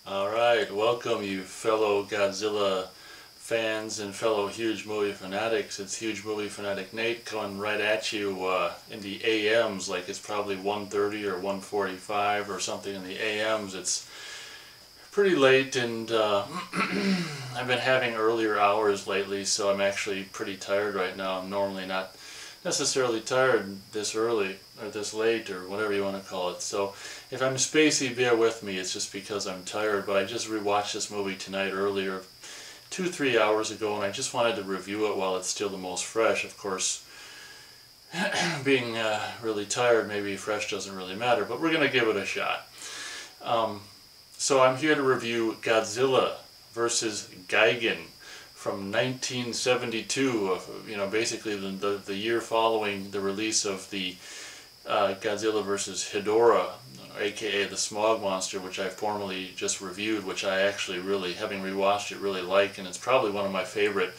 Alright, welcome you fellow Godzilla fans and fellow huge movie fanatics. It's Huge Movie Fanatic Nate coming right at you in the AMs, like it's probably 1:30 or 1:45 or something in the AMs. It's pretty late and I've been having earlier hours lately, so I'm actually pretty tired right now. I'm normally not necessarily tired this early or this late or whatever you want to call it. So if I'm spacey, bear with me. It's just because I'm tired. But I just rewatched this movie tonight earlier, 2-3 hours ago, and I just wanted to review it while it's still the most fresh. Of course, being really tired, maybe fresh doesn't really matter, but we're going to give it a shot. So I'm here to review Godzilla versus Gigan from 1972, basically the year following the release of the Godzilla vs. Hedorah, aka the Smog Monster, which I formerly just reviewed, which I actually really, having rewatched it, really like, and it's probably one of my favorite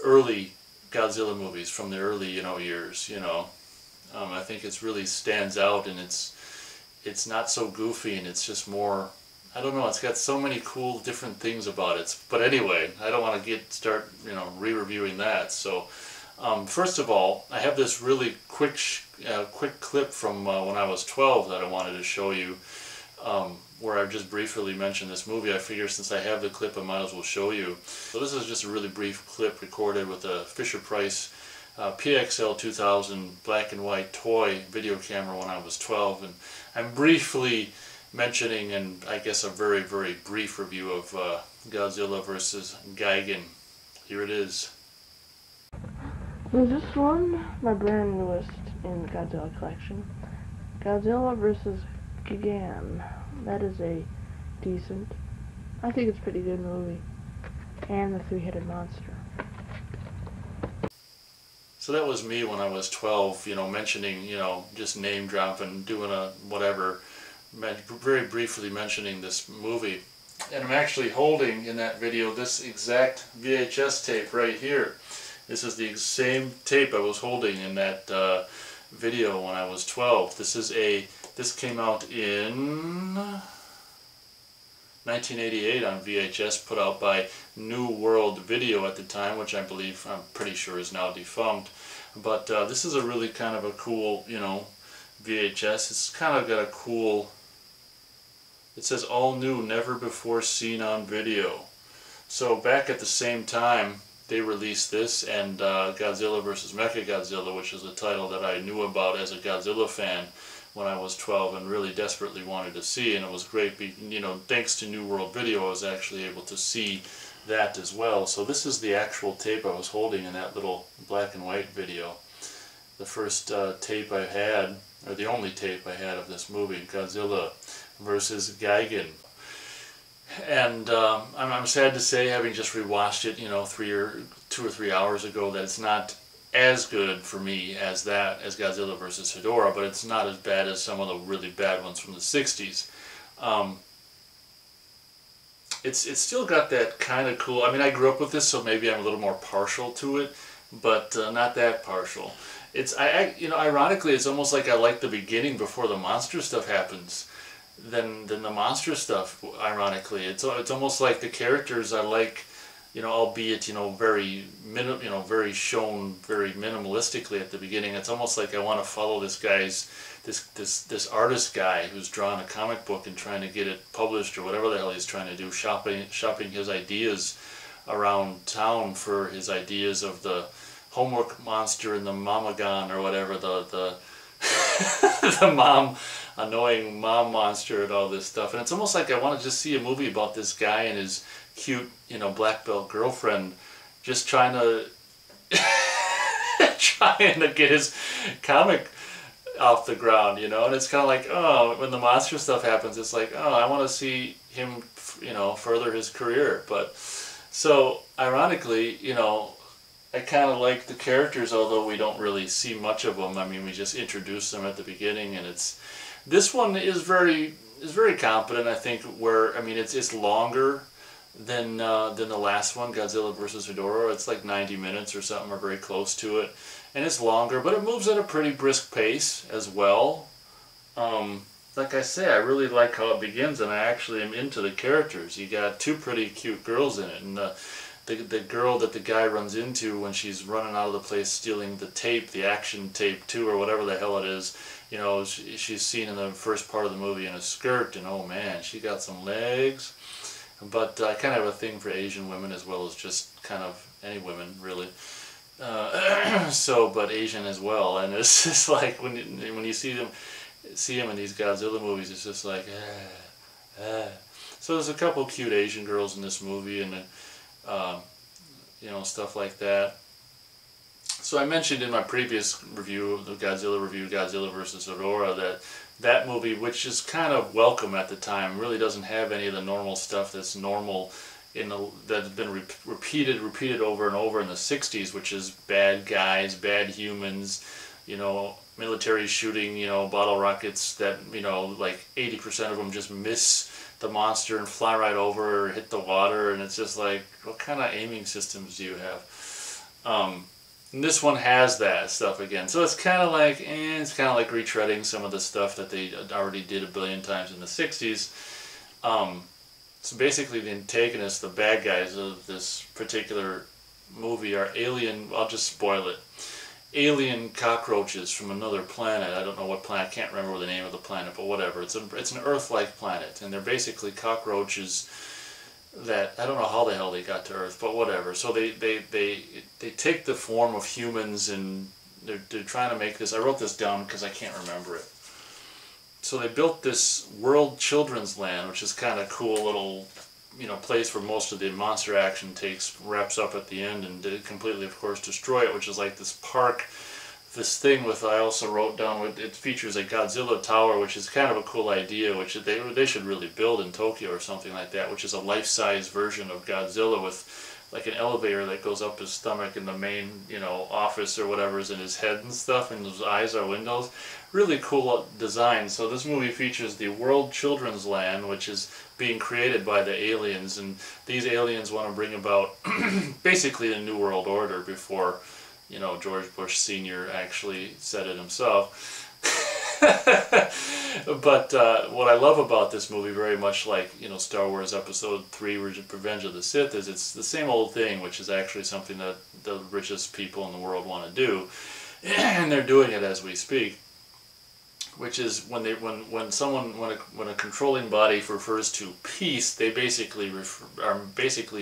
early Godzilla movies from the early, years, I think it really stands out, and it's not so goofy, and it's just more, I don't know, it's got so many cool different things about it. But anyway, I don't want to start re-reviewing that. So first of all, I have this really quick clip from when I was 12 that I wanted to show you, where I've just briefly mentioned this movie. I figure since I have the clip, I might as well show you. So this is just a really brief clip recorded with a Fisher-Price PXL 2000 black and white toy video camera when I was 12, and I'm briefly mentioning, and I guess a very, very brief review of Godzilla vs. Gigan. Here it is. Is this one my brand newest in the Godzilla collection? Godzilla vs. Gigan. That is a decent, I think it's a pretty good movie. And the three-headed monster. So that was me when I was 12, mentioning, just name dropping, doing a whatever, very briefly mentioning this movie. And I'm actually holding in that video this exact VHS tape right here. This is the same tape I was holding in that video when I was 12. This came out in 1988 on VHS, put out by New World Video at the time, which I'm pretty sure is now defunct. But this is a really kind of a cool, VHS. It's kind of got a cool, it says all new, never before seen on video. So back at the same time, they released this and Godzilla vs. Mechagodzilla, which is a title that I knew about as a Godzilla fan when I was 12 and really desperately wanted to see, and it was great, thanks to New World Video I was actually able to see that as well. So this is the actual tape I was holding in that little black and white video. The first tape I had, or the only tape I had of this movie, Godzilla vs. Gigan. And I'm sad to say, having just rewatched it, 2 or 3 hours ago, that it's not as good for me as Godzilla vs. Hedorah, but it's not as bad as some of the really bad ones from the 60s. It's still got that kind of cool, I grew up with this, so maybe I'm a little more partial to it, but not that partial. Ironically, it's almost like I like the beginning before the monster stuff happens than the monster stuff, ironically. It's almost like the characters I like, albeit, very shown very minimalistically at the beginning. It's almost like I want to follow this guy's, this artist guy who's drawn a comic book and trying to get it published or whatever the hell he's trying to do, shopping his ideas around town for his ideas of the homework monster and the mamagon or whatever, the annoying mom monster and all this stuff. And it's almost like I want to just see a movie about this guy and his cute, black belt girlfriend just trying to get his comic off the ground, and it's kind of like, oh, when the monster stuff happens, it's like, oh, I want to see him, further his career. But so ironically, I kind of like the characters, although we don't really see much of them. We just introduce them at the beginning, and this one is very competent, I think. Where it's longer than the last one, Godzilla vs. Hedorah. It's like 90 minutes or something, or very close to it, and it's longer, but it moves at a pretty brisk pace as well. like I say, I really like how it begins, and I actually am into the characters. You got two pretty cute girls in it, and the girl that the guy runs into when she's running out of the place stealing the tape, the action tape 2 or whatever the hell it is, you know, she's seen in the first part of the movie in a skirt, and oh man, she got some legs. But I kind of have a thing for Asian women as well as just kind of any women, really. But Asian as well, and it's just like when you see him in these Godzilla movies, it's just like, So there's a couple cute Asian girls in this movie, and you know, stuff like that. So I mentioned in my previous review, the Godzilla review, Godzilla vs. Aurora, that movie, which is kind of welcome at the time, really doesn't have any of the normal stuff that's normal that's been repeated over and over in the 60s, which is bad guys, bad humans, you know, military shooting, you know, bottle rockets that, you know, like 80% of them just miss the monster and fly right over or hit the water, and it's just like, what kind of aiming systems do you have? And this one has that stuff again, so it's kind of like, retreading some of the stuff that they already did a billion times in the 60s. So basically the antagonists, the bad guys of this particular movie are alien, I'll just spoil it, alien cockroaches from another planet. I don't know what planet, I can't remember the name of the planet, but whatever. It's an Earth-like planet, and they're basically cockroaches that, I don't know how the hell they got to Earth, but whatever. So they take the form of humans, and they're trying to make this, I wrote this down because I can't remember it. So they built this World Children's Land, which is kind of cool little, you know, place where most of the monster action wraps up at the end, and they completely, of course, destroy it, which is like this park, this thing with, I also wrote down, it features a Godzilla tower, which is kind of a cool idea, which they should really build in Tokyo or something like that, which is a life-size version of Godzilla with like an elevator that goes up his stomach, and the main, you know, office or whatever is in his head and stuff, and his eyes are windows. Really cool design. So this movie features the World Children's Land, which is being created by the aliens, and these aliens want to bring about basically a new world order before, you know, George Bush Sr. actually said it himself. But what I love about this movie, very much like, you know, Star Wars Episode 3, Revenge of the Sith, is it's the same old thing, which is actually something that the richest people in the world want to do, and they're doing it as we speak. Which is when a controlling body refers to peace, they basically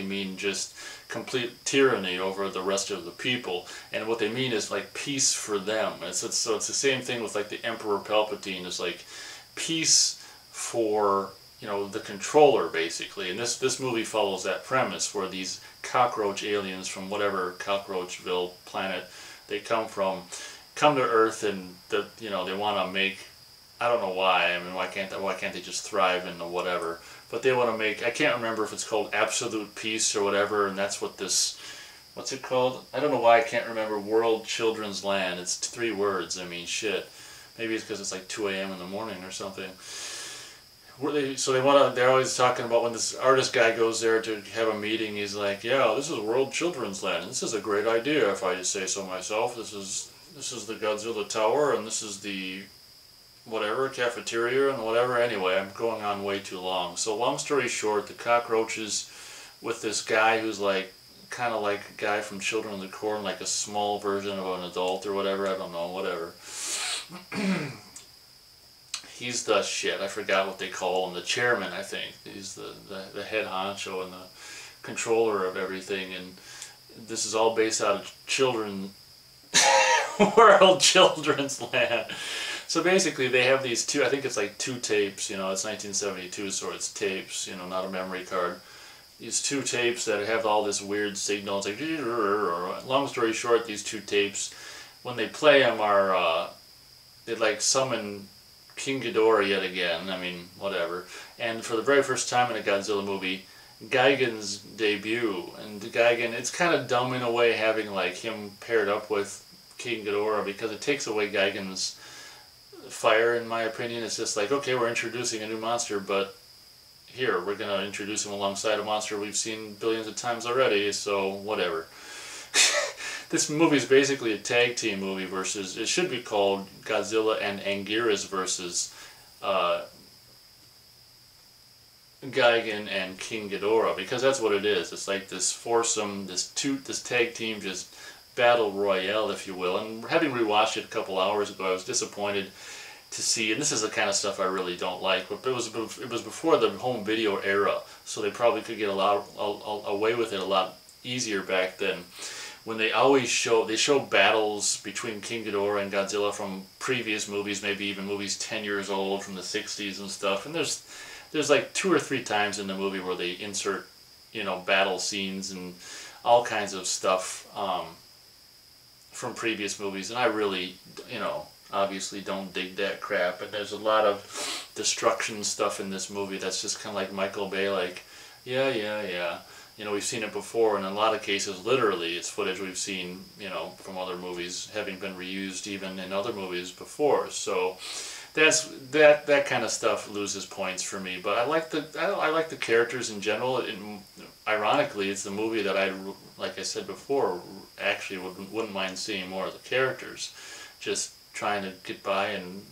mean just complete tyranny over the rest of the people, and what they mean is like peace for them. So it's the same thing with like the Emperor Palpatine is like peace for, you know, the controller, basically. And this movie follows that premise, where these cockroach aliens from whatever Cockroachville planet they come to Earth, and you know, they want to make, I don't know why. I mean, why can't they just thrive in the whatever? But they want to make, I can't remember if it's called absolute peace or whatever, and that's what this, what's it called? I don't know why I can't remember. World Children's Land. It's 3 words. I mean, shit. Maybe it's because it's like 2 a.m. in the morning or something. They're always talking about when this artist guy goes there to have a meeting, he's like, yeah, this is World Children's Land, and this is a great idea if I say so myself. This is the Godzilla Tower, and this is the whatever, cafeteria and whatever. Anyway, I'm going on way too long. So long story short, the cockroaches with this guy who's like, kind of like a guy from Children of the Corn, like a small version of an adult or whatever, I don't know, whatever. He's the shit, I forgot what they call him, the chairman, I think. He's the head honcho and the controller of everything, and this is all based out of World Children's Land. So basically they have these two, I think it's like 2 tapes, you know, it's 1972, so it's tapes, you know, not a memory card. These 2 tapes that have all this weird signal. It's like, long story short, these 2 tapes, when they play them, are, they like summon King Ghidorah yet again, I mean, whatever. And for the very first time in a Godzilla movie, Gigan's debut. And Gigan, it's kind of dumb in a way having like him paired up with King Ghidorah, because it takes away Gigan's fire, in my opinion. It's just like, okay, we're introducing a new monster, but here, we're going to introduce him alongside a monster we've seen billions of times already, so whatever. This movie is basically a tag team movie versus, it should be called Godzilla and Anguirus versus Gigan and King Ghidorah, because that's what it is. It's like this foursome, this tag team, just battle royale, if you will. And having rewatched it a couple hours ago, I was disappointed to see, and this is the kind of stuff I really don't like, but it was before the home video era, so they probably could get away with it a lot easier back then. When they always show battles between King Ghidorah and Godzilla from previous movies, maybe even movies 10 years old from the 60s and stuff, and there's like 2 or 3 times in the movie where they insert, battle scenes and all kinds of stuff from previous movies, and I really, obviously don't dig that crap. And there's a lot of destruction stuff in this movie that's just kind of like Michael Bay, like, yeah. We've seen it before, and in a lot of cases, literally, it's footage we've seen, from other movies, having been reused even in other movies before. So that kind of stuff loses points for me. But I like the characters in general. Ironically, it's the movie that like I said before, actually wouldn't mind seeing more of the characters, just trying to get by and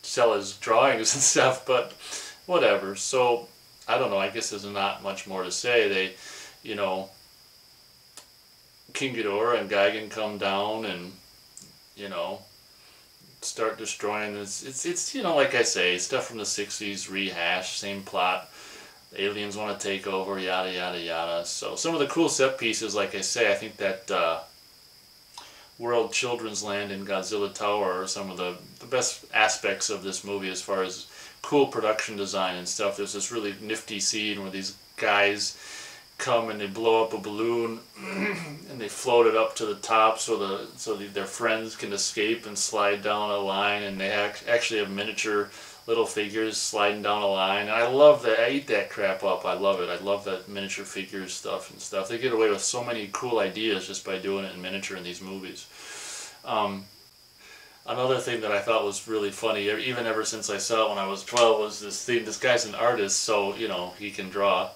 sell his drawings and stuff. But whatever. So I don't know. I guess there's not much more to say. King Ghidorah and Gigan come down and start destroying this. It's like I say, stuff from the 60s rehashed, same plot. Aliens want to take over, yada yada yada. So some of the cool set pieces, like I say, I think that World Children's Land and Godzilla Tower are some of the best aspects of this movie as far as cool production design and stuff. There's this really nifty scene where these guys come and they blow up a balloon and they float it up to the top so their friends can escape and slide down a line, and they actually have miniature little figures sliding down a line. And I love that. I eat that crap up. I love it. I love that miniature figures stuff and stuff. They get away with so many cool ideas just by doing it in miniature in these movies. Another thing that I thought was really funny, even ever since I saw it when I was 12, was this thing. This guy's an artist, so he can draw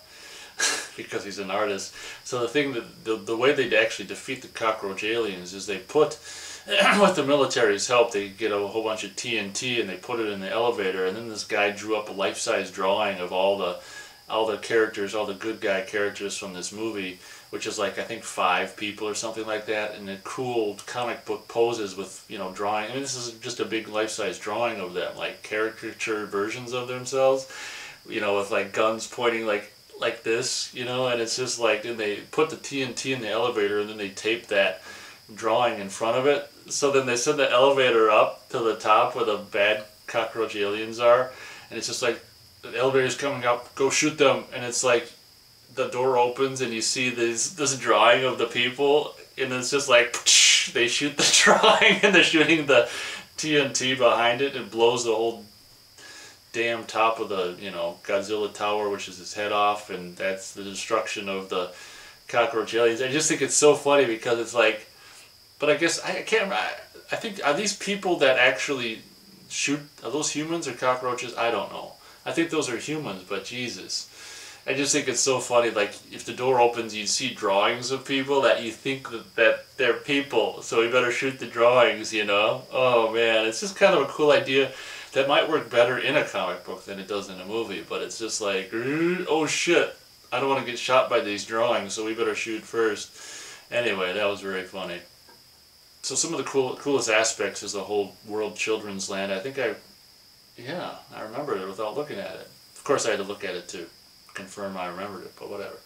because he's an artist. So the thing that the way they actually defeat the cockroach aliens is they put, with the military's help, they get a whole bunch of TNT and they put it in the elevator, and then this guy drew up a life-size drawing of all the characters, all the good guy characters from this movie, which is like I think 5 people or something like that, and the cool comic book poses with drawing. I mean, this is just a big life-size drawing of them, like caricature versions of themselves, with like guns pointing like this, and it's just like, and they put the TNT in the elevator and then they tape that drawing in front of it. So then they send the elevator up to the top where the bad cockroach aliens are, and it's just like, the elevator's coming up, go shoot them, and it's like, the door opens and you see this drawing of the people, and it's just like, they shoot the drawing and they're shooting the TNT behind it, and it blows the whole damn top of the Godzilla Tower, which is his head off, and that's the destruction of the cockroach aliens. I just think it's so funny because it's like, but I guess I can't. I think, are these people that actually shoot, are those humans or cockroaches? I don't know. I think those are humans, but Jesus, I just think it's so funny. Like, if the door opens, you see drawings of people that you think that they're people, so we better shoot the drawings. Oh man, it's just kind of a cool idea. That might work better in a comic book than it does in a movie, but it's just like, oh shit, I don't want to get shot by these drawings, so we better shoot first. Anyway, that was very funny. So some of the coolest aspects is the whole World Children's Land. I think I remembered it without looking at it. Of course I had to look at it to confirm I remembered it, but whatever.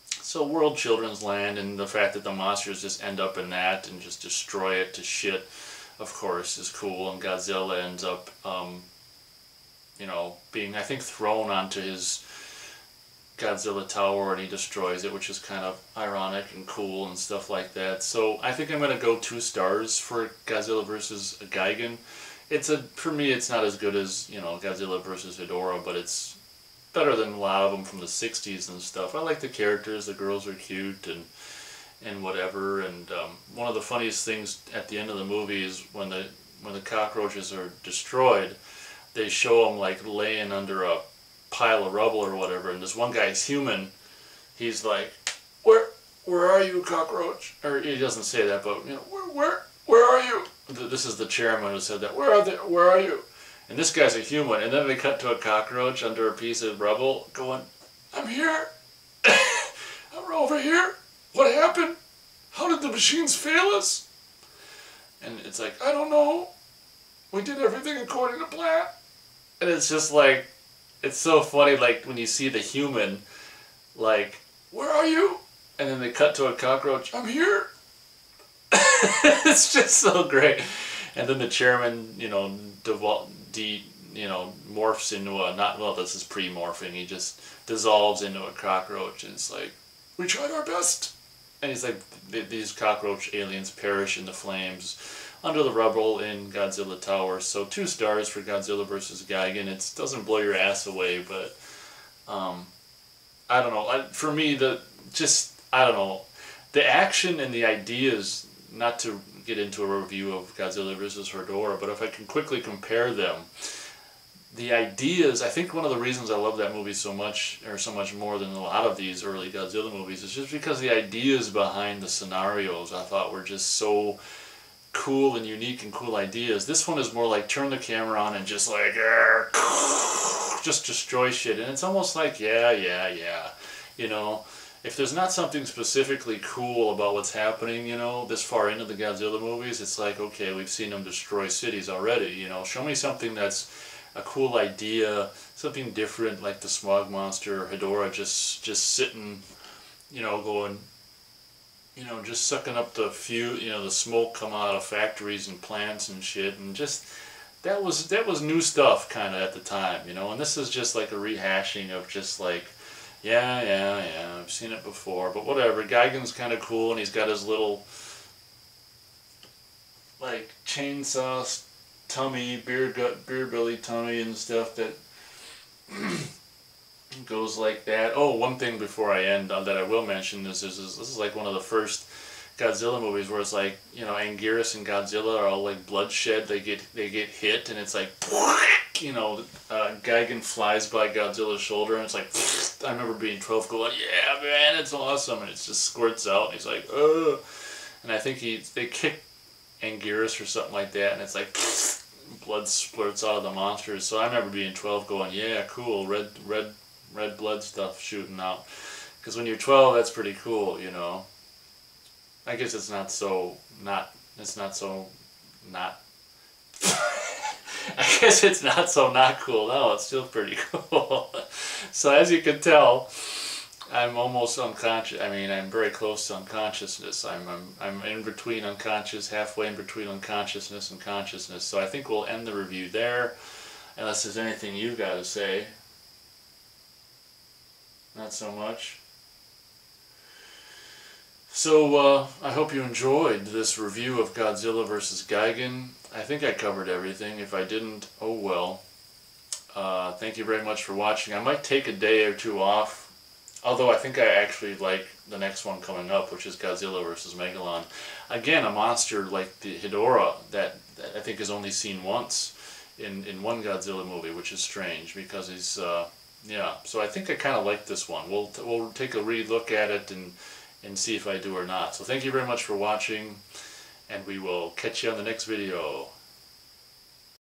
So World Children's Land, and the fact that the monsters just end up in that and just destroy it to shit, of course, is cool. And Godzilla ends up, being, I think, thrown onto his Godzilla Tower, and he destroys it, which is kind of ironic and cool and stuff like that. So I think I'm going to go 2 stars for Godzilla vs. Gigan. For me, it's not as good as, Godzilla vs. Ghidorah, but it's better than a lot of them from the 60s and stuff. I like the characters, the girls are cute and whatever, and one of the funniest things at the end of the movie is when the cockroaches are destroyed, they show them like laying under a pile of rubble or whatever, and this one guy's human, he's like, where are you, cockroach? Or he doesn't say that, but where are you? This is the chairman who said that. Where are you? And this guy's a human, and then they cut to a cockroach under a piece of rubble going, I'm here. I'm over here. What happened? How did the machines fail us? And it's like, I don't know. We did everything according to plan. And it's just like, it's so funny, like, when you see the human, like, where are you? And then they cut to a cockroach, I'm here. It's just so great. And then the chairman, you know, morphs into a, not, well, this is pre-morphing, he just dissolves into a cockroach, and it's like, we tried our best. And he's like, these cockroach aliens perish in the flames under the rubble in Godzilla Towers. So 2 stars for Godzilla vs. Gigan. It doesn't blow your ass away, but I don't know. For me, I don't know. The action and the ideas, not to get into a review of Godzilla vs. Hedorah, but if I can quickly compare them, the ideas, I think one of the reasons I love that movie so much, or so much more than a lot of these early Godzilla movies, is just because the ideas behind the scenarios I thought were just so cool and unique and cool ideas. This one is more like turn the camera on and just like, just destroy shit. And it's almost like, yeah. You know, if there's not something specifically cool about what's happening, you know, this far into the Godzilla movies, it's like, okay, we've seen them destroy cities already, you know. Show me something that's a cool idea, something different, like the smog monster, Hedorah just sitting, you know, going, you know, just sucking up the the smoke coming out of factories and plants and shit, and just, that was new stuff kind of at the time, you know. And this is just like a rehashing of just like, yeah, I've seen it before, but whatever. Gigan's kind of cool, and he's got his little, like, chainsaw tummy, beer belly tummy and stuff that goes like that. Oh, one thing before I end that I will mention is this is like one of the first Godzilla movies where it's like, you know, Anguirus and Godzilla are all like bloodshed. They get hit, and it's like, you know, Gigan flies by Godzilla's shoulder, and it's like, I remember being 12 going, yeah, man, it's awesome, and it just squirts out, and he's like, ugh. And I think they kick Anguirus or something like that, and it's like, blood splurts out of the monsters. So I remember being 12 going, yeah, cool, red blood stuff shooting out. Because when you're 12, that's pretty cool, you know. I guess it's not so not I guess it's not so not cool. No, it's still pretty cool. So as you can tell, I'm almost unconscious. I mean, I'm very close to unconsciousness. I'm in between unconscious, halfway in between unconsciousness and consciousness. So I think we'll end the review there, unless there's anything you've got to say. Not so much. So I hope you enjoyed this review of Godzilla vs. Gigan. I think I covered everything. If I didn't, oh well. Thank you very much for watching. I might take a day or two off, although I think I actually like the next one coming up, which is Godzilla vs. Megalon. Again, a monster like the Hedorah that I think is only seen once in one Godzilla movie, which is strange because he's, yeah. So I think I kind of like this one. We'll take a re-look at it and see if I do or not. So thank you very much for watching, and we will catch you on the next video.